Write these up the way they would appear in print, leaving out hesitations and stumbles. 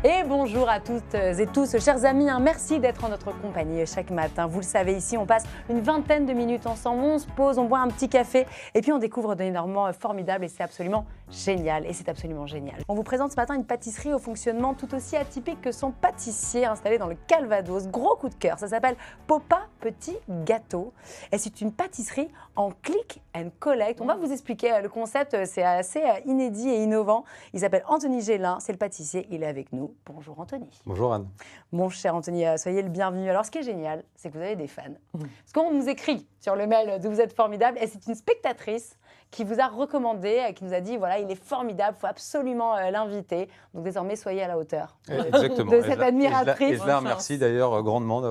Et bonjour à toutes et tous, chers amis, merci d'être en notre compagnie chaque matin. Vous le savez, ici, on passe une vingtaine de minutes ensemble, on se pose, on boit un petit café et puis on découvre des énormément formidables et c'est absolument génial. Et c'est absolument génial. On vous présente ce matin une pâtisserie au fonctionnement tout aussi atypique que son pâtissier installé dans le Calvados. Gros coup de cœur, ça s'appelle Popa Petit Gâteau et c'est une pâtisserie en click and collect. On va vous expliquer le concept, c'est assez inédit et innovant. Il s'appelle Anthony Gélin, c'est le pâtissier, il est avec nous. Bonjour Anthony. Bonjour Anne. Mon cher Anthony, soyez le bienvenu. Alors ce qui est génial, c'est que vous avez des fans. Parce qu'on nous écrit sur le mail de Vous êtes formidable et c'est une spectatrice qui vous a recommandé, qui nous a dit voilà, il est formidable, il faut absolument l'inviter. Donc désormais, soyez à la hauteur de cette admiratrice. Et je la remercie d'ailleurs grandement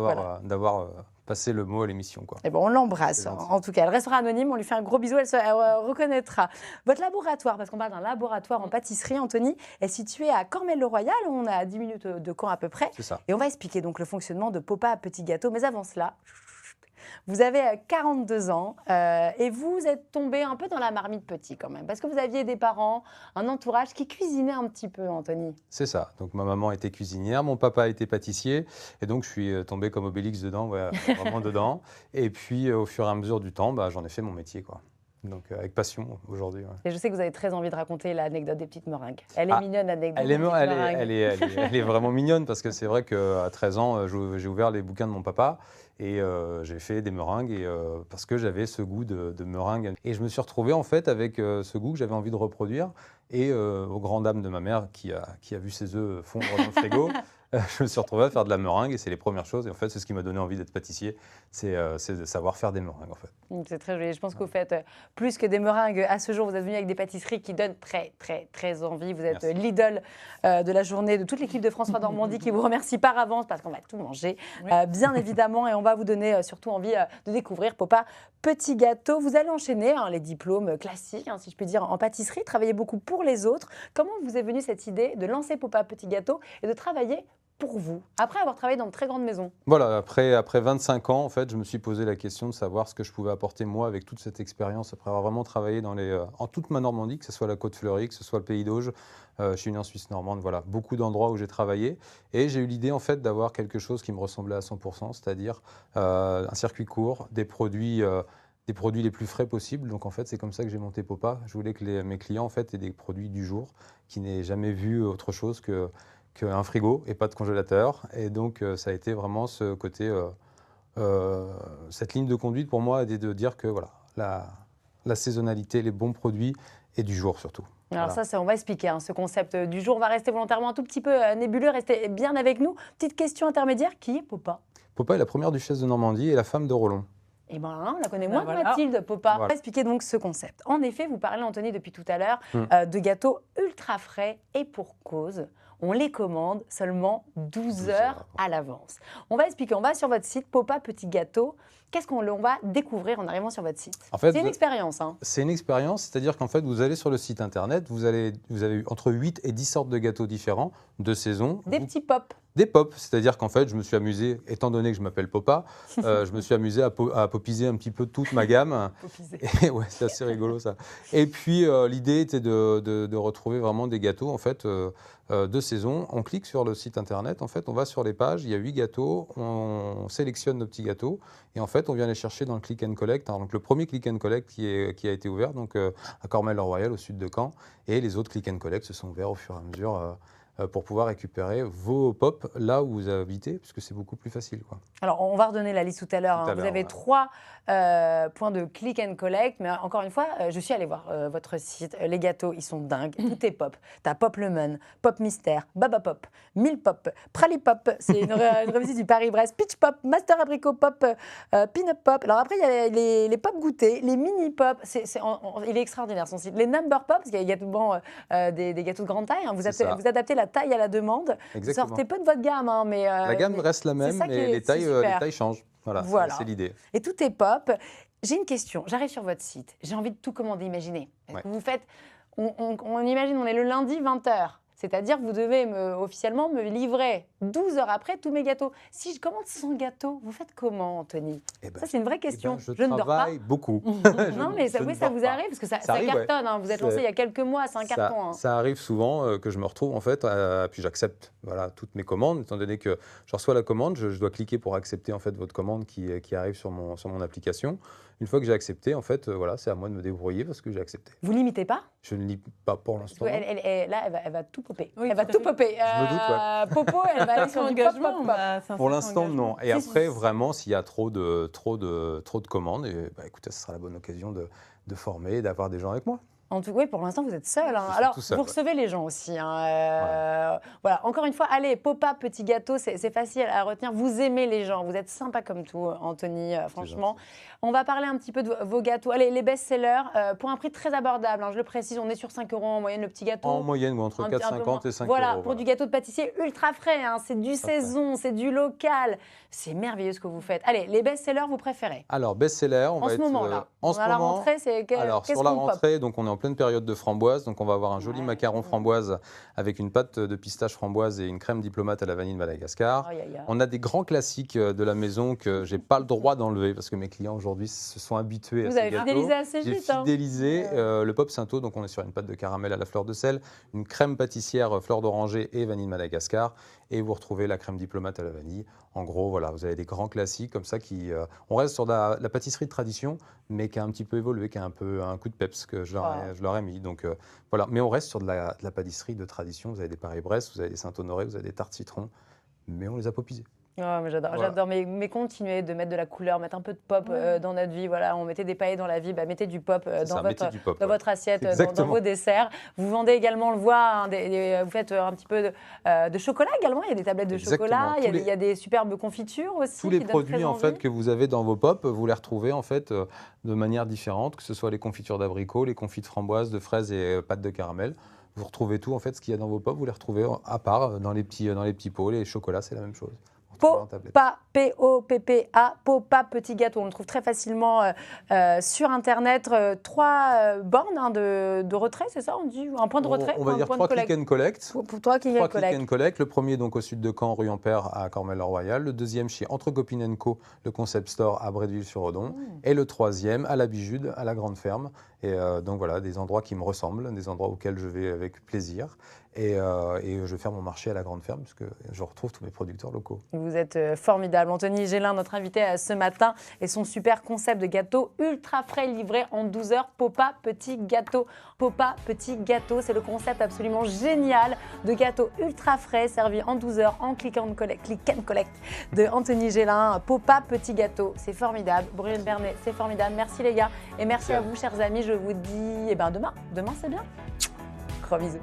d'avoir passer le mot à l'émission. Et bon, on l'embrasse, en tout cas. Elle restera anonyme, on lui fait un gros bisou, elle reconnaîtra. Votre laboratoire, parce qu'on parle d'un laboratoire en pâtisserie, Anthony, est situé à Cormel-le-Royal, on a 10 minutes de Caen à peu près. C'est ça. Et on va expliquer donc le fonctionnement de Popa Petit Gâteau. Mais avant cela, vous avez 42 ans et vous êtes tombé un peu dans la marmite petit quand même, parce que vous aviez des parents, un entourage qui cuisinait un petit peu, Anthony. C'est ça. Donc ma maman était cuisinière, mon papa était pâtissier, et donc je suis tombé comme Obélix dedans, vraiment dedans. Et puis au fur et à mesure du temps, j'en ai fait mon métier, quoi. Donc avec passion aujourd'hui. Ouais. Et je sais que vous avez très envie de raconter l'anecdote des petites meringues. Elle est mignonne, l'anecdote des petites meringues. Elle est vraiment mignonne parce que c'est vrai qu'à 13 ans, j'ai ouvert les bouquins de mon papa et j'ai fait des meringues parce que j'avais ce goût de meringue. Et je me suis retrouvé en fait avec ce goût que j'avais envie de reproduire et aux grandes dames de ma mère qui a vu ses œufs fondre dans le frigo. Je me suis retrouvé à faire de la meringue et c'est les premières choses. Et en fait, c'est ce qui m'a donné envie d'être pâtissier, c'est de savoir faire des meringues en fait. C'est très joli. Je pense que vous faites plus que des meringues. À ce jour, vous êtes venu avec des pâtisseries qui donnent très, très, très envie. Vous êtes l'idole de la journée de toute l'équipe de François Normandie qui vous remercie par avance parce qu'on va tout manger, bien évidemment. Et on va vous donner surtout envie de découvrir Popa Petit Gâteau. Vous allez enchaîner les diplômes classiques, si je puis dire, en pâtisserie, travailler beaucoup pour les autres. Comment vous est venue cette idée de lancer Popa Petit Gâteau et de travailler pour vous, après avoir travaillé dans de très grandes maisons? Voilà, après 25 ans, en fait, je me suis posé la question de savoir ce que je pouvais apporter moi avec toute cette expérience, après avoir vraiment travaillé en toute ma Normandie, que ce soit la Côte-Fleurie, que ce soit le Pays d'Auge, je suis né en Suisse normande, voilà, beaucoup d'endroits où j'ai travaillé. Et j'ai eu l'idée, en fait, d'avoir quelque chose qui me ressemblait à 100%, c'est-à-dire un circuit court, des produits les plus frais possibles. Donc, en fait, c'est comme ça que j'ai monté Popa. Je voulais que mes clients, en fait, aient des produits du jour, qui n'aient jamais vu autre chose qu'un frigo et pas de congélateur. Et donc, ça a été vraiment ce côté, cette ligne de conduite pour moi, de dire que voilà, la saisonnalité, les bons produits et du jour surtout. Alors ça, on va expliquer ce concept du jour. On va rester volontairement un tout petit peu nébuleux, restez bien avec nous. Petite question intermédiaire, qui est Popa? Popa est la première duchesse de Normandie et la femme de Rollon. Eh bien, on la connaît moins que Mathilde, Popa. On va expliquer donc ce concept. En effet, vous parlez, Anthony, depuis tout à l'heure, de gâteaux ultra frais et pour cause. On les commande seulement 12 heures à l'avance. On va expliquer, on va sur votre site, Popa Petit Gâteau. Qu'est-ce qu'on va découvrir en arrivant sur votre site? En fait, c'est une expérience. C'est une expérience, c'est-à-dire qu'en fait, vous allez sur le site internet, vous avez entre 8 et 10 sortes de gâteaux différents, de saison. Des petits pops. Des pops, c'est-à-dire qu'en fait, je me suis amusé, étant donné que je m'appelle Popa, je me suis amusé à popiser un petit peu toute ma gamme. Et ouais, c'est assez rigolo ça. Et puis, l'idée était de retrouver vraiment des gâteaux, en fait, de saison. On clique sur le site internet, en fait, on va sur les pages, il y a 8 gâteaux, on sélectionne nos petits gâteaux, et en fait, on vient les chercher dans le click and collect. Donc, le premier click and collect qui a été ouvert, donc à Cormel-le-Royal, au sud de Caen, et les autres click and collect se sont ouverts au fur et à mesure pour pouvoir récupérer vos pops là où vous habitez, puisque c'est beaucoup plus facile, quoi. Alors, on va redonner la liste tout à l'heure. Vous avez 3 points de click and collect, mais encore une fois, je suis allée voir votre site. Les gâteaux, ils sont dingues. Tout est pop. T'as Pop Lemon, Pop Mystère, Baba Pop, Mille Pop, Prali Pop, c'est une revisite du Paris-Brest, Peach Pop, Master Abricot Pop, Peanut Pop. Alors après, il y a les pop goûtés, les mini pop. Il est extraordinaire son site. Les number pop, parce qu'il y a également des gâteaux de grande taille. Vous adaptez la taille à la demande. Exactement. Vous sortez peu de votre gamme, mais la gamme reste la même, mais les tailles changent. Voilà. C'est l'idée. Et tout est pop. J'ai une question. J'arrive sur votre site. J'ai envie de tout commander. Imaginez. Vous faites. On imagine, on est le lundi 20h. C'est-à-dire que vous devez officiellement me livrer 12 heures après tous mes gâteaux. Si je commande 100 gâteaux, vous faites comment, Anthony? Ça, c'est une vraie question. Je ne dors pas. travaille beaucoup. Non, mais ça vous arrive, parce que ça cartonne. Hein. Vous êtes lancé il y a quelques mois, c'est un carton. Hein. Ça arrive souvent que je me retrouve, en fait, puis j'accepte toutes mes commandes, étant donné que je reçois la commande, je dois cliquer pour accepter en fait, votre commande qui arrive sur mon application. Une fois que j'ai accepté, en fait, c'est à moi de me débrouiller parce que j'ai accepté. Vous limitez pas? Je ne lis pas pour l'instant. Là, elle va tout popper. Oui, elle va tout popper. Je me doute, ouais. Popo, elle va aller sur engagement. Pour l'instant, non. Et après, vraiment, s'il y a trop de commandes, écoutez, ce sera la bonne occasion de former et d'avoir des gens avec moi. En tout cas, oui, pour l'instant, vous êtes seul. Hein. Alors, vous recevez les gens aussi. Hein. Voilà. Encore une fois, allez, Popa, petit gâteau, c'est facile à retenir. Vous aimez les gens, vous êtes sympa comme tout, Anthony, franchement. On va parler un petit peu de vos gâteaux. Allez, les best-sellers, pour un prix très abordable, hein, je le précise, on est sur 5 € en moyenne le petit gâteau. En moyenne, ou entre 4,50 et 5 €. Voilà, pour du gâteau de pâtissier ultra frais, hein, c'est du saison, c'est du local. C'est merveilleux ce que vous faites. Allez, les best-sellers, vous préférez? Alors, best-seller, en ce moment, là. À la rentrée, c'est sur la rentrée, donc on est en pleine période de framboise, donc on va avoir un joli macaron framboise avec une pâte de pistache framboise et une crème diplomate à la vanille de Madagascar. On a des grands classiques de la maison que j'ai pas le droit d'enlever parce que mes clients aujourd'hui se sont habitués à ces gâteaux. Vous avez fidélisé assez vite. J'ai fidélisé le Pop Sainto, donc on est sur une pâte de caramel à la fleur de sel, une crème pâtissière fleur d'oranger et vanille de Madagascar, et vous retrouvez la crème diplomate à la vanille. En gros, voilà, vous avez des grands classiques comme ça qui... on reste sur la pâtisserie de tradition, mais qui a un petit peu évolué, qui a un coup de peps que je leur ai mis. Donc voilà, mais on reste sur de la pâtisserie de tradition. Vous avez des Paris-Brest, vous avez des Saint-Honoré, vous avez des tartes citron, mais on les a popisées. Oh, mais j'adore, mais continuez de mettre de la couleur, mettre un peu de pop dans notre vie. Voilà, on mettait des paillettes dans la vie, mettez du pop dans votre assiette, dans vos desserts. Vous vendez également, on le voit, vous faites un petit peu de chocolat également. Il y a des tablettes de chocolat, il y a des superbes confitures aussi. Tous les produits en fait que vous avez dans vos pop, vous les retrouvez en fait de manière différente, que ce soit les confitures d'abricots, les confits de framboises, de fraises et pâtes de caramel. Vous retrouvez tout en fait, ce qu'il y a dans vos pop, vous les retrouvez à part dans les petits pots. Les chocolats, c'est la même chose. Popa, P-O-P-P-A, Popa petit gâteau. On le trouve très facilement sur Internet. 3 bornes de retrait, c'est ça? On dit un point de retrait? On va dire 3 click and collect. Pour 3 click and collect. Le premier donc au sud de Caen, rue Ampère à Cormel-le-Royal. Le deuxième chez Entre Copines & Co, le Concept Store à Bretteville-sur-Odon. Et le troisième à la Bijude, à la Grande Ferme. Et donc voilà, des endroits qui me ressemblent, des endroits auxquels je vais avec plaisir. Et je vais faire mon marché à la Grande Ferme, puisque je retrouve tous mes producteurs locaux. Vous êtes formidable. Anthony Gélin, notre invité ce matin, et son super concept de gâteau ultra frais livré en 12 heures. Popa petit gâteau. Popa petit gâteau, c'est le concept absolument génial de gâteau ultra frais servi en 12 heures en click and collect de Anthony Gélin. Popa petit gâteau, c'est formidable. Brune Bernet, c'est formidable. Merci les gars, et merci à vous chers amis. Je vous dis demain c'est bien. Gros bisous.